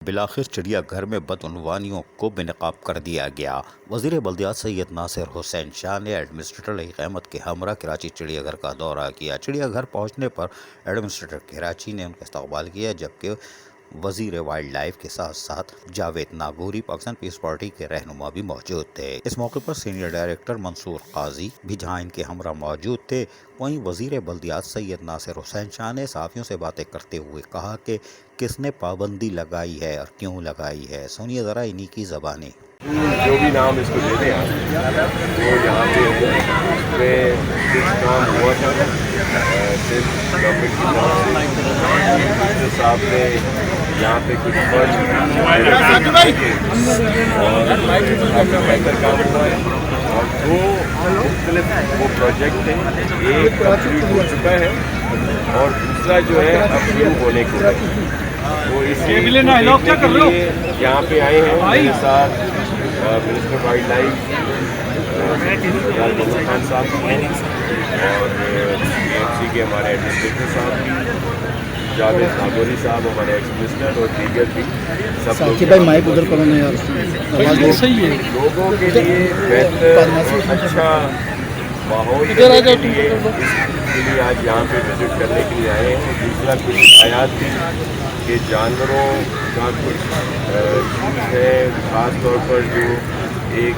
بالآخر چڑیا گھر میں بدعنوانیوں کو بے نقاب کر دیا گیا۔ وزیر بلدیات سید ناصر حسین شاہ نے ایڈمنسٹریٹر لقیق احمد کے ہمراہ کراچی چڑیا گھر کا دورہ کیا۔ چڑیا گھر پہنچنے پر ایڈمنسٹریٹر کراچی نے ان کا استقبال کیا، جبکہ وزیر وائلڈ لائف کے ساتھ ساتھ جاوید ناگوری پاکستان پیس پارٹی کے رہنما بھی موجود تھے۔ اس موقع پر سینئر ڈائریکٹر منصور قاضی بھی جہاں ان کے ہمراہ موجود تھے، وہیں وزیر بلدیات سید ناصر حسین شاہ نے صحافیوں سے باتیں کرتے ہوئے کہا کہ کس نے پابندی لگائی ہے اور کیوں لگائی ہے، سنیے ذرا انہی کی زبانیں۔ جو بھی نام اس کو دے دیں آپ وہ یہاں پہ اس پہ کچھ کام ہوا تھا صرف گورنمنٹ کی طرف سے صاحب نے یہاں پہ کچھ فنڈ اور بہتر کام ہوا ہے اور دو مختلف وہ پروجیکٹ ہیں، ایک کمپلیٹ ہو چکا ہے اور دوسرا جو ہے اب شروع ہونے کو ہے۔ وہ اسی لیے یہاں پہ آئے ہیں میرے ساتھ منسٹر وائلڈ لائف خان صاحب بھی ہیں اور KMC کے ہمارے ایڈمنسٹریٹر صاحب بھی، جاوید ناگوری صاحب ہمارے ایکس منسٹر اور دیگر بھی سب لوگوں کے لیے بہتر اور اچھا ماحول کے لیے آج یہاں پہ وزٹ کرنے کے لیے آئے ہیں۔ دوسرا کچھ حیات بھی کہ جانوروں کا کچھ چیز ہے، خاص طور پر جو ایک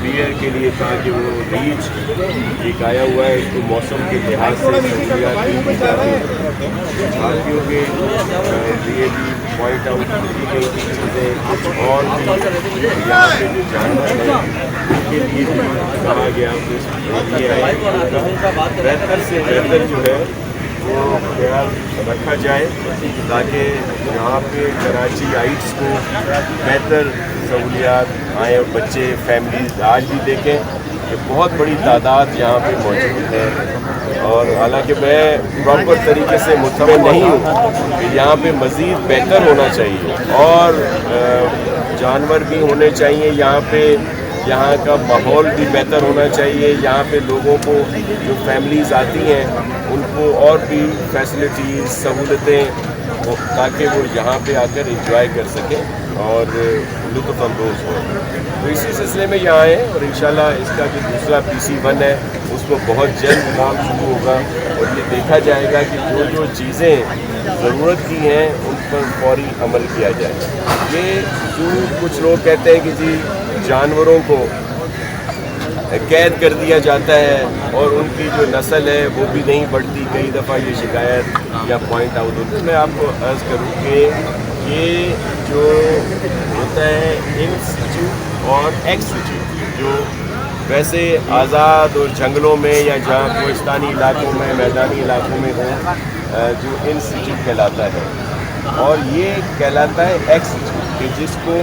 بیئر کے لیے تھا کہ وہ ریچ ایک آیا ہوا ہے، اس کو موسم کے لحاظ سے سہولیات دی جاتی ہیں، بھارتیوں کے لیے بھی پوائنٹ آؤٹ کی گئی تھی چیزیں، کچھ اور بھی یہاں پہ جو جانور ہیں ان کے لیے بھی کہا گیا یہ آئے بہتر سے بہتر جو ہے وہ خیال رکھا جائے تاکہ یہاں پہ کراچی آئٹس کو بہتر سہولیات آئیں اور بچے فیملیز آج بھی دیکھیں کہ بہت بڑی تعداد یہاں پہ موجود ہے اور حالانکہ میں پراپر طریقے سے مطمئن نہیں ہوں کہ یہاں پہ مزید بہتر ہونا چاہیے اور جانور بھی ہونے چاہیے یہاں پہ، یہاں کا ماحول بھی بہتر ہونا چاہیے، یہاں پہ لوگوں کو جو فیملیز آتی ہیں ان کو اور بھی فیسلٹیز سہولتیں تاکہ وہ یہاں پہ آ کر انجوائے کر سکیں اور لطف اندوز ہوں۔ تو اسی سلسلے میں یہاں آئے اور انشاءاللہ اس کا جو دوسرا PC1 ہے اس کو بہت جلد کام شروع ہوگا اور یہ دیکھا جائے گا کہ جو جو چیزیں ضرورت کی ہیں ان پر فوری عمل کیا جائے۔ یہ جو کچھ لوگ کہتے ہیں کہ جی جانوروں کو قید کر دیا جاتا ہے اور ان کی جو نسل ہے وہ بھی نہیں بڑھتی، کئی دفعہ یہ شکایت یا پوائنٹ آؤٹ ہوتا ہے۔ میں آپ کو عرض کروں کہ یہ جو ہوتا ہے ان سیچو اور ایکس سیچو، جو ویسے آزاد اور جنگلوں میں یا جہاں کوہستانی علاقوں میں میدانی علاقوں میں ہوں جو ان سیچو کہلاتا ہے اور یہ کہلاتا ہے ایکس سیچو کہ جس کو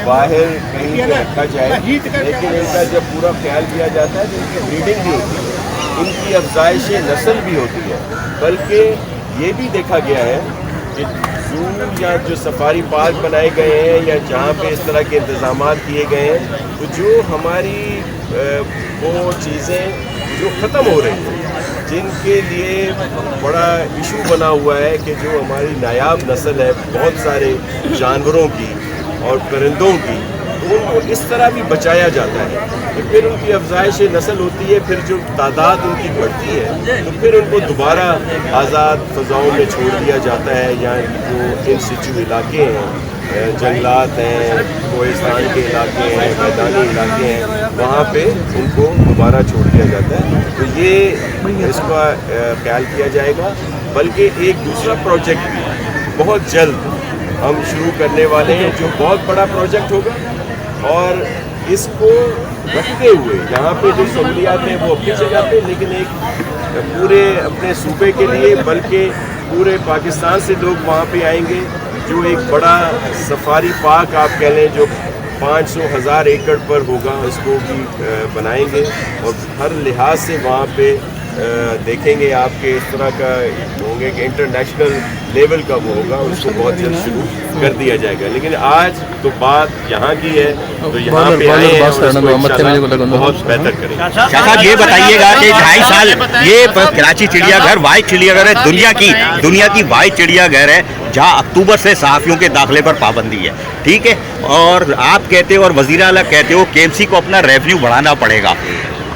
باہر کہیں پہ رکھا جائے، لیکن ان کا جب پورا خیال کیا جاتا ہے تو ان کی بریڈنگ بھی ہوتی ہے، ان کی افزائش نسل بھی ہوتی ہے، بلکہ یہ بھی دیکھا گیا ہے کہ زو یا جو سفاری پارک بنائے گئے ہیں یا جہاں پہ اس طرح کے انتظامات کیے گئے ہیں تو جو ہماری وہ چیزیں جو ختم ہو رہی ہیں، جن کے لیے بڑا ایشو بنا ہوا ہے کہ جو ہماری نایاب نسل ہے بہت سارے جانوروں کی اور پرندوں کی، تو ان کو اس طرح بھی بچایا جاتا ہے کہ پھر ان کی افزائش نسل ہوتی ہے، پھر جو تعداد ان کی بڑھتی ہے تو پھر ان کو دوبارہ آزاد فضاؤں میں چھوڑ دیا جاتا ہے، یا جو ان سیچو علاقے ہیں، جنگلات ہیں، کوہستان کے علاقے ہیں، میدانی علاقے ہیں، وہاں پہ ان کو دوبارہ چھوڑ دیا جاتا ہے۔ تو یہ اس کا خیال کیا جائے گا، بلکہ ایک دوسرا پروجیکٹ بھی بہت جلد ہم شروع کرنے والے ہیں جو بہت بڑا پروجیکٹ ہوگا اور اس کو رکھتے ہوئے یہاں پہ جو سہولیات ہیں وہ اپنی جگہ پہ، لیکن ایک پورے اپنے صوبے کے لیے بلکہ پورے پاکستان سے لوگ وہاں پہ آئیں گے، جو ایک بڑا سفاری پارک آپ کہہ لیں جو 500,000 ایکڑ پر ہوگا، اس کو بھی بنائیں گے اور ہر لحاظ سے وہاں پہ دیکھیں گے آپ کے اس طرح کا ہوں گے کہ انٹرنیشنل لیول کا وہ ہوگا، اس کو بہت جلد شروع کر دیا جائے گا۔ لیکن آج تو بات یہاں کی ہے تو یہاں پہ آئے ہیں اور اس کو انشاءاللہ بہت بہتر کریں گے۔ شاہ صاحب یہ بتائیے گا کہ 2.5 سال یہ کراچی چڑیا گھر واحد چڑیا گھر ہے، دنیا کی واحد چڑیا گھر ہے، जहां अक्टूबर से सहाफ़ियों के दाखिले पर पाबंदी है, ठीक है। और आप कहते हो और वज़ीर आला कहते हो केएमसी को अपना रेवेन्यू बढ़ाना पड़ेगा।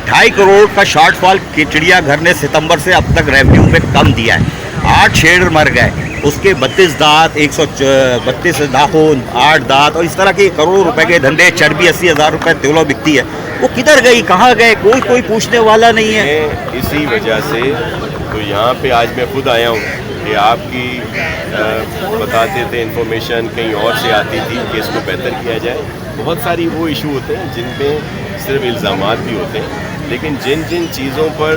2.5 करोड़ का शॉर्टफॉल चिड़ियाघर ने सितंबर से अब तक रेवेन्यू में कम दिया है। 8 शेर मर गए, उसके 32 दांत, 132 नाखून, 8 दांत और इस तरह के करोड़ों रुपए के धंधे, चर्बी 80,000 रुपए किलो बिकती है, वो किधर गई, कहाँ गए, कोई पूछने वाला नहीं है। इसी वजह से तो यहाँ पे आज मैं खुद आया हूँ कि आपकी बताते थे इन्फॉर्मेशन कहीं और से आती थी कि इसको बेहतर किया जाए। बहुत सारी वो इशू होते हैं जिन पे सिर्फ इल्ज़ामात भी होते हैं, लेकिन जिन जिन चीज़ों पर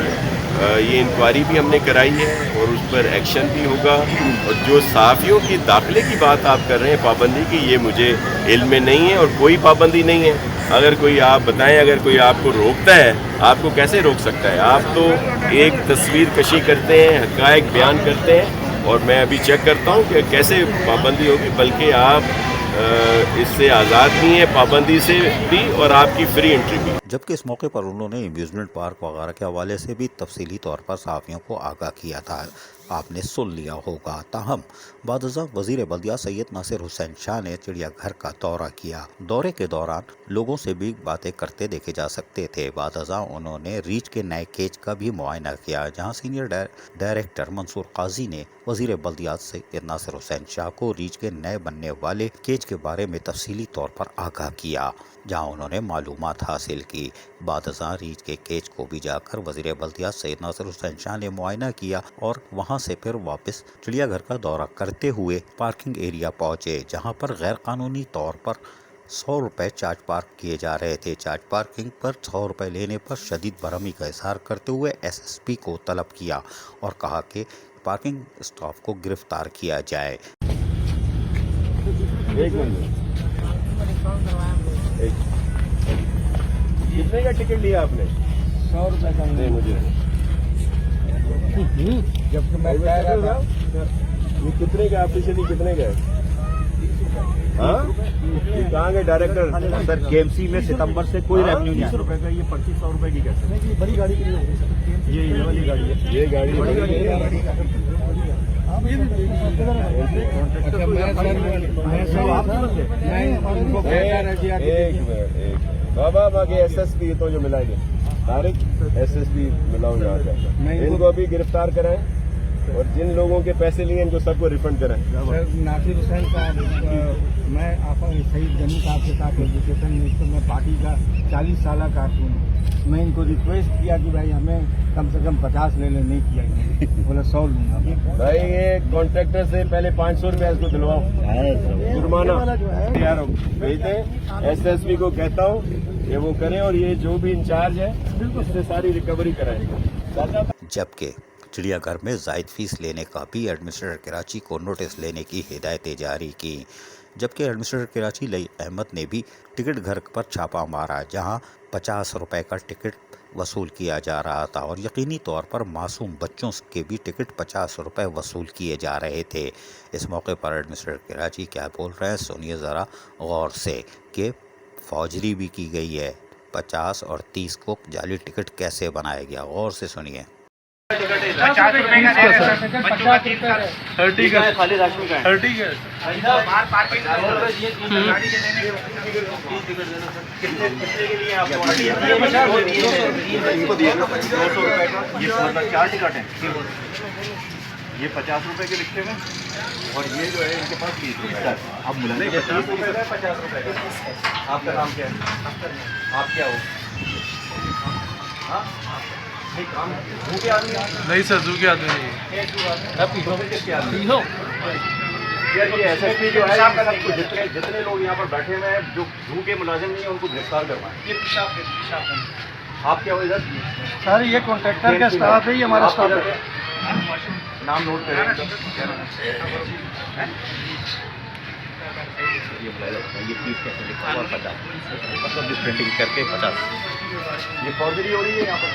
ये इंक्वायरी भी हमने कराई है और उस पर एक्शन भी होगा। और जो सहाफ़ियों की दाखिले की बात आप कर रहे हैं पाबंदी की, ये मुझे इल्म में नहीं है और कोई पाबंदी नहीं है। अगर कोई आप बताएं, अगर कोई आपको रोकता है, आपको कैसे रोक सकता है? आप तो एक तस्वीर कशी करते हैं, हक़ाइक़ बयान करते हैं और मैं अभी चेक करता हूँ कि कैसे पाबंदी होगी। बल्कि आप इससे आज़ाद भी हैं पाबंदी से भी और आपकी फ्री एंट्री भी। जबकि इस मौके पर उन्होंने अम्यूज़मेंट पार्क वगैरह के हवाले से भी तफसीली तौर पर सहाफ़ियों को आगाह किया था, आपने सुन लिया होगा। ताहम बादशाह वज़ीर बल्दिया सैयद नासिर हुसैन शाह ने चिड़ियाघर का दौरा किया। दौरे के दौरान लोगों से भी बातें करते देखे जा सकते थे। बादशाह उन्होंने रीच के नए केज का भी मुआयना किया, जहां सीनियर डायरेक्टर मंसूर काजी ने वज़ीर बल्दिया सैयद नासिर हुसैन शाह को रीच के नए बनने वाले केज के बारे में तफसीली तौर पर आगाह किया, जहां उन्होंने मालूमात हासिल की। बादशाह रीच के केज को भी जाकर वज़ीर बल्दिया सैयद नासिर हुसैन शाह ने मुआयना किया और वहां से फिर वापस चिड़ियाघर का दौरा करते हुए पार्किंग एरिया पहुंचे, जहां पर गैर कानूनी तौर पर 100 रुपए चार्ज पार्क किए जा रहे थे। चार्ज पार्किंग पर 100 रुपए लेने पर शदीद बरहमी का इजहार करते हुए एसएसपी को तलब किया और कहा कि पार्किंग स्टाफ को गिरफ्तार किया जाए। एक मिनट, कितने का टिकट लिया आपने? 100 रुपये का नहीं मुझे जबकि मैं कह रहा था ये कितने का ऑफिशियली कितने का है? हाँ, ये कहाँ गए डायरेक्टर? सर केएमसी में सितंबर से कोई रेवेन्यू नहीं 30 आया। रुपये का, ये 2500 रुपये की कैसे? नहीं, ये बड़ी गाड़ी के लिए होगी सर। ये वाली गाड़ी है। ये गाड़ी बाबा बाकी एसएसपी तो जो मिलाएंगे डायरेक्ट एसएसपी मिलाऊं यहाँ का, इनको अभी गिरफ्तार कराएं और जिन लोगों के पैसे लिए इनको सबको रिफंड कराएं। सर नासिर हुसैन साहब, मैं आपका शहीद जमीन साहब के साथ एजुकेशन मिनिस्टर में पार्टी का 40 साल कारकुन हूँ। मैं इनको रिक्वेस्ट किया कि भाई हमें कम से कम 50 ले ले, नहीं किया इन्होंने, बोला 100 लूँगा। भाई ये कॉन्ट्रैक्टर से पहले 500 रुपया इसको दिलवाओ जुर्माना यार भेजते। एसएसपी को कहता हूँ कि वो करें और ये जो भी इंचार्ज है उससे सारी रिकवरी कराएं। जबकि चिड़ियाघर में जायद फीस लेने का भी एडमिनिस्ट्रेटर कराची को नोटिस लेने की हिदायतें जारी की। जबकि एडमिनिस्ट्रेटर कराची लई अहमद ने भी टिकट घर पर छापा मारा, जहां 50 रुपए का टिकट वसूल किया जा रहा था और यकीनी तौर पर मासूम बच्चों के भी टिकट 50 रुपए वसूल किए जा रहे थे। इस मौके पर एडमिनिस्ट्रेटर कराची क्या बोल रहे हैं, सुनिए ज़रा गौर से कि फौजरी भी की गई है। 50 और 30 को जाली टिकट कैसे बनाया गया, गौर से सुनिए। 50 रुपए का है सर, बच्चों का 30 का 30 का खाली राशन का 30 का बाहर पार्किंग गाड़ी के लेने कितने के लिए आप इनको दिए 200 रुपए का, ये मतलब 4 टिकट हैं। ये 50 रुपए के लिखे हुए और ये जो है इनके पास 30 रुपए का। अब मिलाने 30 रुपए का 50 रुपए का। आपका नाम क्या है? आप क्या हो? हाँ झू के आदमी नहीं सर, झू के आदमी नहीं। किसके आदमी हो यार? ये एसएसपी जो है सबको जितने लोग यहाँ पर बैठे हुए हैं जो झू के मुलाजिम नहीं है उनको गिरफ्तार करवाएं। ये पेशाब आप क्या हो इधर? सर ये कॉन्ट्रैक्टर का स्टाफ है, ये हमारा स्टाफ है। नाम नोट करें। ये 30 कैसे लिखा हुआ? 50 मतलब प्रिंटिंग करके 50। ये फौजरी हो रही है यहाँ पर।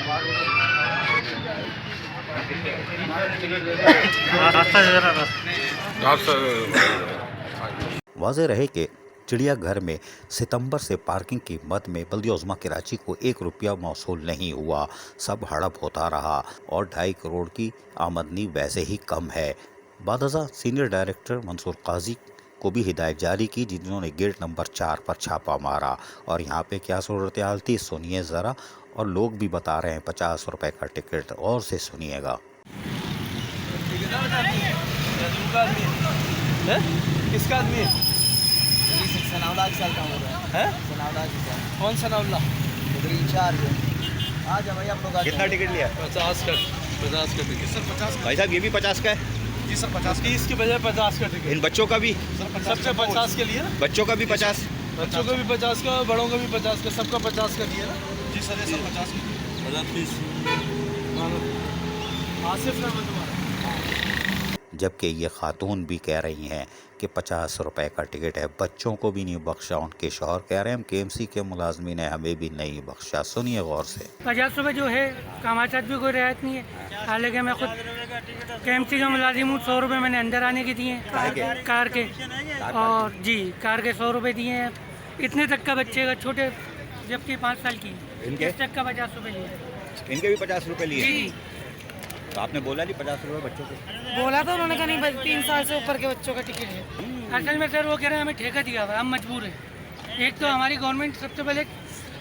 वाज़ेह रहे कि चिड़ियाघर में सितंबर से पार्किंग की मद में बल्दिया उज़्मा कराची को 1 रुपया मौसूल नहीं हुआ। सब हड़प होता रहा और 2.5 करोड़ की आमदनी वैसे ही कम है। बाद अज़ा सीनियर डायरेक्टर मंसूर काजी को भी हिदायत जारी की, जिन्होंने गेट नंबर 4 पर छापा मारा। और यहाँ पे क्या सूरत हाल थी सुनिए ज़रा, और लोग भी बता रहे हैं 50 रुपए का टिकट, और से सुनिएगा। किसका आदमी है? सनाउल्लाह की साल का हो रहा है। सनाउल्लाह की साल कौन सा नावला? डिग्री इंचार्ज है। आ जाओ भाई, आप लोग आ कितना जाओ। टिकट लिया? 50 का टिकट। सर 50 भाई साहब ये भी 50 का है? जी सर 50 30 के बजाय 50 का टिकट। इन बच्चों का भी? सबसे 50 के लिए ना, बच्चों का भी 50? बच्चों का भी 50 का, बड़ों का भी 50 का, सबका 50 का दिया ना। जी सर ये सब 50 30 आसिफ नाम है तुम्हारा। जबकि ये खातून भी कह रही हैं कि 50 रुपए का टिकट है, बच्चों को भी नहीं बख्शा। उनके शौहर कह रहे हैं हम KMC के मुलाजमीन हैं, हमें भी नहीं बख्शा। सुनिए गौर से। 50 रुपये जो है कामाचात भी कोई रियायत नहीं है। हालांकि मैं खुद KMC का मुलाजिम हूँ। 100 रुपये मैंने अंदर आने के दिए हैं कार के, और जी कार के 100 रुपये दिए हैं। इतने तक का बच्चे का, छोटे जबकि 5 साल की, इनके? इस तक का 50 रुपये लिए। इनके भी 50 रुपए लिए? जी तो आपने बोला नहीं 50 रुपए बच्चों को? बोला तो उन्होंने कहा नहीं, 3 साल से ऊपर के बच्चों का टिकट है। असल में सर वो कह रहे हैं हमें ठेका दिया हुआ है, हम मजबूर हैं। एक तो हमारी गवर्नमेंट सबसे पहले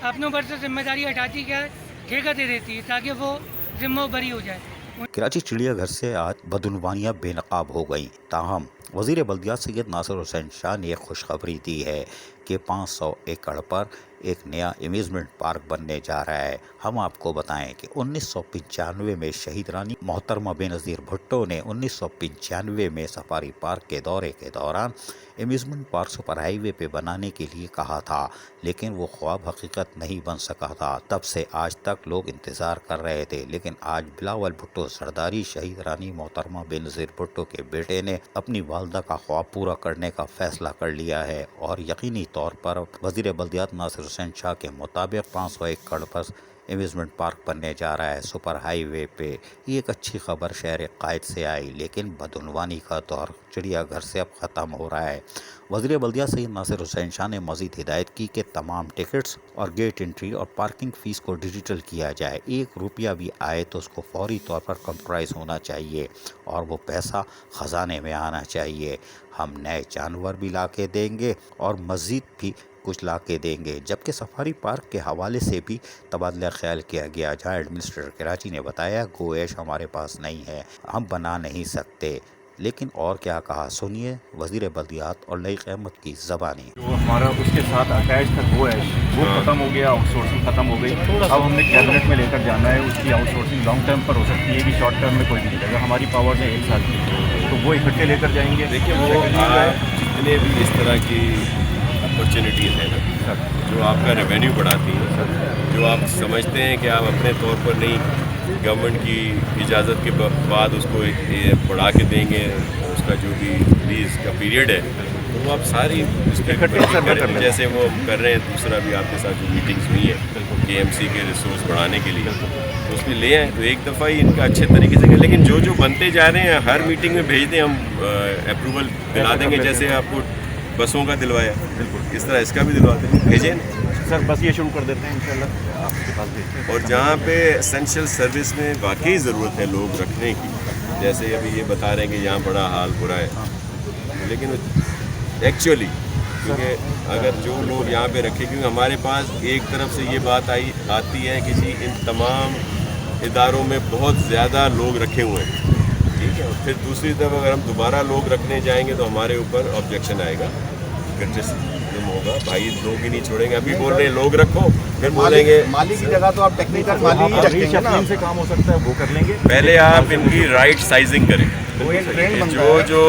अपनों पर से जिम्मेदारी हटाती, क्या है, ठेका दे देती है ताकि वो जिम्मा बरी हो जाए। कराची चिड़ियाघर से आज बदनवानियाँ बेनकाब हो गईं। ताहम वज़ीर बल्दियात सैयद नासिर हुसैन शाह ने एक खुशखबरी दी है कि 500 एकड़ पर एक नया अम्यूज़मेंट पार्क बनने जा रहा है। हम आपको बताएं कि 1995 में शहीद रानी मोहतरमा बेनज़ीर भुट्टो ने 1995 में सफारी पार्क के दौरे के दौरान अम्यूज़मेंट पार्क सुपर हाईवे पे बनाने के लिए कहा था, लेकिन वो ख्वाब हकीकत नहीं बन सका था। तब से आज तक लोग इंतज़ार कर रहे थे, लेकिन आज बिलावल भुट्टो सरदारी शहीद रानी मोहतरमा बेनज़ीर भुट्टो के बेटे ने अपनी वालदा का ख्वाब पूरा करने का फैसला कर लिया है, और यकीनी तौर पर वज़ीर बल्दियात नासिर हुसैन शाह के मुताबिक 500 एकड़ पर अम्यूज़मेंट पार्क बनने जा रहा है सुपर हाईवे पे। ये एक अच्छी खबर शहर कायद से आई, लेकिन बदनवानी का दौर चिड़ियाघर से अब ख़त्म हो रहा है। वज़ीर बल्दियात सैयद नासिर हुसैन शाह ने मज़ीद हिदायत की कि तमाम टिकट्स और गेट एंट्री और पार्किंग फ़ीस को डिजिटल किया जाए। 1 रुपया भी आए तो उसको फौरी तौर पर कंप्यूटराइज होना चाहिए और वो पैसा ख़जाने में आना चाहिए। हम नए जानवर भी ला के देंगे और मज़ीद भी कुछ ला के देंगे। जबकि सफारी पार्क के हवाले से भी तबादला ख्याल किया गया, जहाँ एडमिनिस्ट्रेटर कराची ने बताया गोएश हमारे पास नहीं है, हम बना नहीं सकते। लेकिन और क्या कहा सुनिए वज़ीर बल्दियात और लई क़यामत की ज़बानी। जो हमारा उसके साथ अटैच था वो ख़त्म हो गया, आउटसोर्सिंग ख़त्म हो गई। अब हमने कैबिनेट में लेकर जाना है। उसकी आउटसोर्सिंग लॉन्ग टर्म पर हो सकती है कि शॉर्ट टर्म में कोई नहीं करेगा। हमारी पावर है 1 साल की, तो वो इकट्ठे लेकर जाएंगे। देखिए वो जितने भी इस तरह की अपॉर्चुनिटीज़ हैं ना, जो आपका रेवेन्यू बढ़ाती हैं, जो आप समझते हैं कि आप अपने तौर पर नहीं गवर्नमेंट की इजाज़त के बाद उसको बढ़ा के देंगे, उसका जो भी लीज का पीरियड है, तो वो आप सारी उसके करें, जैसे वो कर रहे हैं। दूसरा भी आपके साथ जो मीटिंग्स हुई है KMC के रिसोर्स बढ़ाने के लिए, तो उसमें ले आए तो एक दफ़ा ही इनका अच्छे तरीके से। लेकिन जो जो बनते जा रहे हैं हर मीटिंग में भेज दें, हम अप्रूवल दिला देंगे। जैसे आपको बसों का दिलवाया, बिल्कुल इस तरह इसका भी दिलवा दें, भेजें सर। बस ये शुरू कर देते हैं इंशाल्लाह, आपके पास भेजते हैं। और जहाँ पे एसेंशियल सर्विस में वाकई ज़रूरत है लोग रखने की, जैसे अभी ये बता रहे हैं कि यहाँ बड़ा हाल बुरा है, लेकिन एक्चुअली क्योंकि अगर जो लोग यहाँ पे रखे, क्योंकि हमारे पास एक तरफ से ये बात आती है कि जी इन तमाम इदारों में बहुत ज़्यादा लोग रखे हुए हैं, ठीक है। फिर दूसरी तरफ अगर हम दोबारा लोग रखने जाएंगे तो हमारे ऊपर ऑब्जेक्शन आएगा, क्रिटिसिज्म होगा, भाई लोग ही नहीं छोड़ेंगे। अभी बोल रहे हैं लोग रखो, फिर बोलेंगे माली की जगह तो आप टेक्निकल माली ही रखेंगे ना। से काम हो सकता है, वो कर लेंगे। पहले आप इनकी राइट साइजिंग करें, जो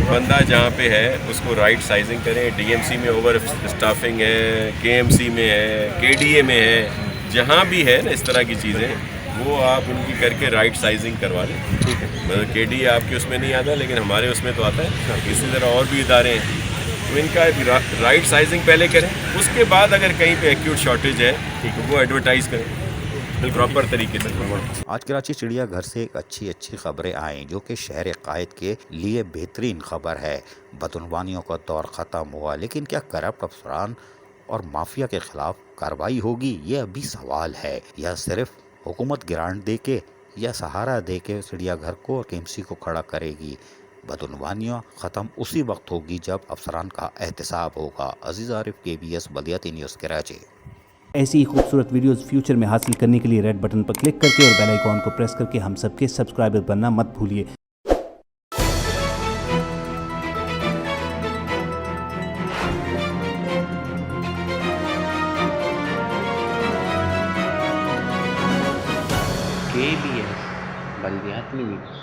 बंदा जहाँ पे है उसको राइट साइजिंग करें। DMC में ओवर स्टाफिंग है, KMC में है, KDA में है, जहाँ भी है ना इस तरह की चीज़ें, वो आप उनकी करके राइट साइजिंग करवा लें। मतलब KDA आपके उसमें नहीं आता, लेकिन हमारे उसमें तो आता है। इसी तरह और भी इदारे हैं, तो इनका राइट साइजिंग पहले करें। उसके बाद अगर कहीं पे एक्यूट शॉर्टेज है तो वो एडवर्टाइज़ करें प्रॉपर तरीके से। आज कराची चिड़ियाघर से एक अच्छी खबरें आई, जो कि शहर कायद के लिए बेहतरीन खबर है। बदनवानियों का दौर ख़त्म हुआ, लेकिन क्या करप्ट अफसरान और माफिया के खिलाफ कार्रवाई होगी, ये अभी सवाल है। या सिर्फ हुकूमत ग्रांट दे के या सहारा दे के चिड़ियाघर को और KMC को खड़ा करेगी, बदउनवानियाँ ख़त्म उसी वक्त होगी जब अफसरान का एहतसाब होगा। अजीज़ आरिफ, KBS बल्दियाती न्यूज़ कराची। ऐसी ही खूबसूरत वीडियोस फ्यूचर में हासिल करने के लिए रेड बटन पर क्लिक करके और बेल आइकॉन को प्रेस करके हम सबके सब्सक्राइबर बनना मत भूलिए। KBS बल्दियाती न्यूज़।